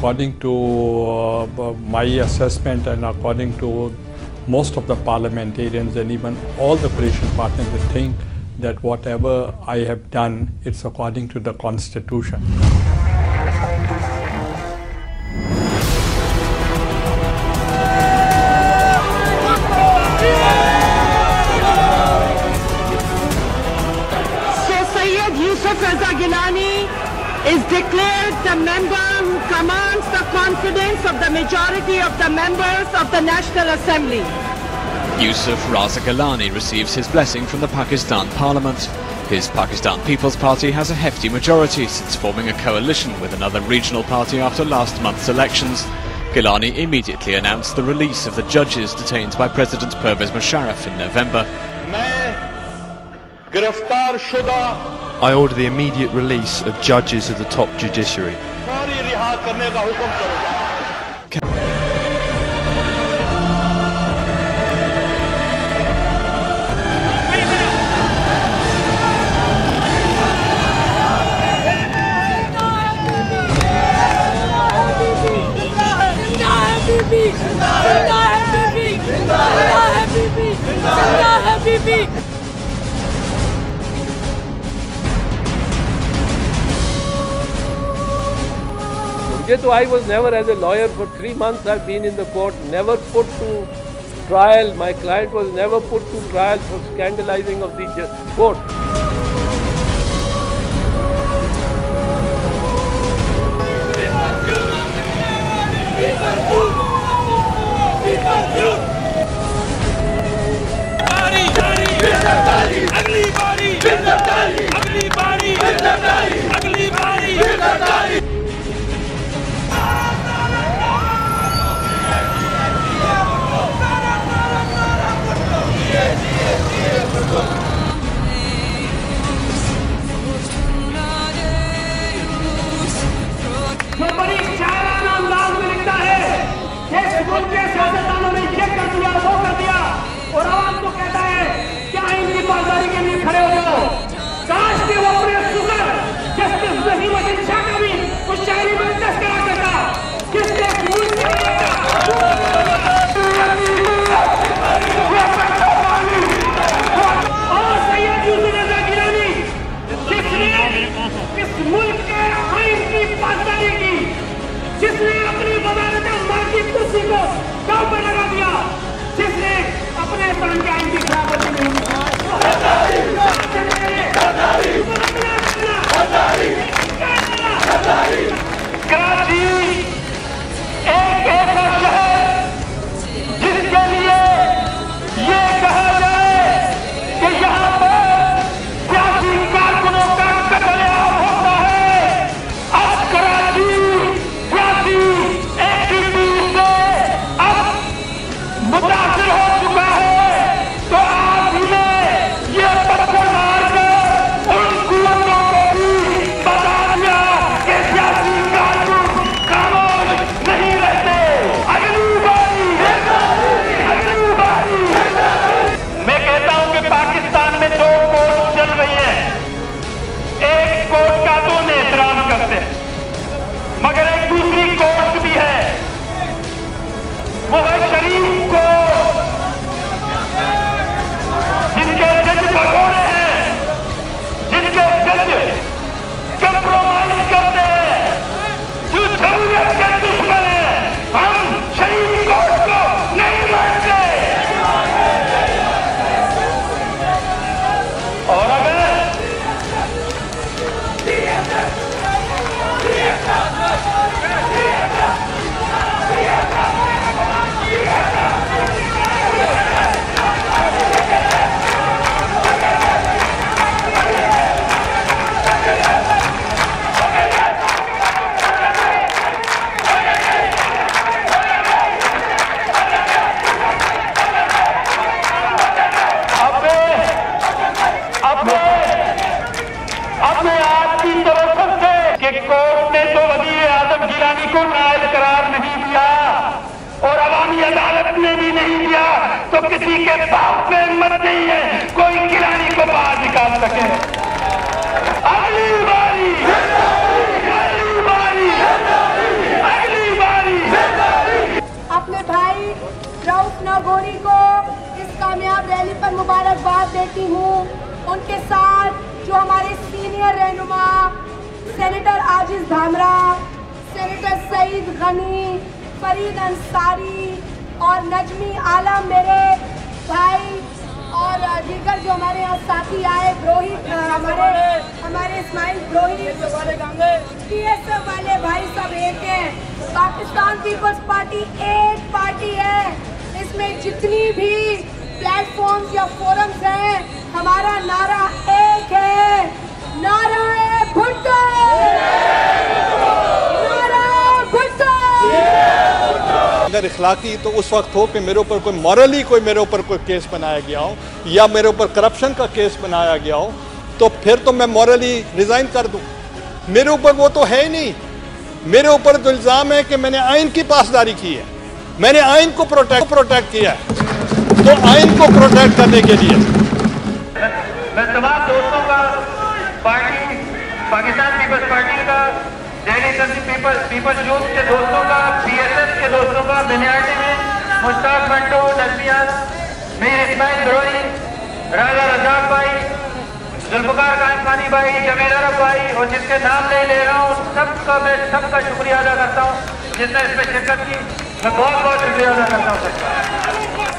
according to my assessment and according to most of the parliamentarians and even all the coalition partners, they think that whatever I have done, it's according to the constitution. Gilani is declared the member who commands the confidence of the majority of the members of the National Assembly. Yusuf Raza Gilani receives his blessing from the Pakistan Parliament. His Pakistan People's Party has a hefty majority since forming a coalition with another regional party after last month's elections. Gilani immediately announced the release of the judges detained by President Pervez Musharraf in November. I order the immediate release of judges of the top judiciary. So I was never, as a lawyer, for 3 months I've been in the court, never put to trial. My client was never put to trial for scandalizing of the court. जो बड़ी शायराना अंदाज में लिखता है कि मुल्क के सियासतदानों ने ये कर दिया वो कर दिया और आवाम को कहता है क्या इनकी पासदारी के लिए खड़े हो जाओ। काश कि वो अपने सुगर जस्टिस नसीमुद्दीन शाह का भी उस शायरी में तस्करा करता किसने मुल्क और सैयद यूसुफ रज़ा गिलानी जिसने इस मुल्क के आइन की पासदारी की, जिसने अपनी वज़ारत अम्मा की कुर्सी को दांव पर लगा दिया, जिसने अपने स्थान के आइन की खिलाफत नहीं की। कराची एक ऐसा शहर जिसके लिए ये कहा जाए कि यहाँ पर सियासी कारकुनों का कत्लेआम होता है। अब कराची सियासी एक्टिविटी से अब मुतासिर हो चुका है, तो आप इन्हें ये पत्थर मारकर उन कुवतों को भी बता दिया कि सियासी कारकुन खामोश नहीं रहते। अगली बारी मैं कहता हूं कि पाकिस्तान में 2 कोर्ट चल रही है। एक कोर्ट का तो एहतराम करते हैं, मगर एक दूसरी कोर्ट भी है, वो है शरीफ कोर्ट, जिनके जज भगोड़े हैं, जिनके जज कंप्रोमाइज करते हैं, जो जरूरत के दुश्मन हैं। हम शरीफ कोर्ट को नहीं मानते। और अगर अपने आप की तरफ से कि कोर्ट ने तो वज़ीर आज़म गिलानी को नायल करार नहीं दिया और अवामी अदालत ने भी नहीं दिया, तो किसी के बाप में हिम्मत नहीं है कोई गिलानी को बाहर निकाल सके। अगली बारी गोरी को इस कामयाब रैली पर मुबारकबाद देती हूँ। उनके साथ जो हमारे सीनियर रहनुमा सेनेटर आजिज धामरा, सेनेटर सईद गनी, फरीद अंसारी और नजमी आलम मेरे भाई और दीगर जो हमारे यहाँ साथी आए, ब्रोहित हमारे इस्माइल ब्रोहित, PSF वाले भाई सब एक हैं। पाकिस्तान पीपल्स पार्टी एक पार्टी है। इसमें जितनी भी प्लेटफॉर्म्स या फोरम्स हैं, हमारा नारा एक है, नारा है भुट्टो, नारा भुट्टो। अगर इखलाकी तो उस वक्त हो कि मेरे ऊपर कोई मॉरली कोई मेरे ऊपर कोई केस बनाया गया हो या मेरे ऊपर करप्शन का केस बनाया गया हो, तो फिर तो मैं मॉरली रिजाइन कर दूं। मेरे ऊपर वो तो है ही नहीं। मेरे ऊपर तो इल्ज़ाम है कि मैंने आइन की पासदारी की है, मैंने आइन को प्रोटेक्ट किया है। तो आइन को प्रोटेक्ट करने के लिए मैं तमाम दोस्तों का, पार्टी पाकिस्तान पीपल्स पार्टी का, दिल्ली तंजीम पीपल्स यूथ के दोस्तों का, PSF के दोस्तों का, मिनियाटी में मुश्ताक मंटो, नजमियान, मीर इस्माइल ब्रोही, राजा रजाक भाई, जुल्फकार कायम खानी भाई, जमील अरब भाई और जिसके नाम नहीं ले रहा हूँ सबका मैं सबका शुक्रिया अदा करता हूँ जिसने इसमें शिरकत की। मैं बहुत बहुत शुक्रिया अदा करता हूँ सबका।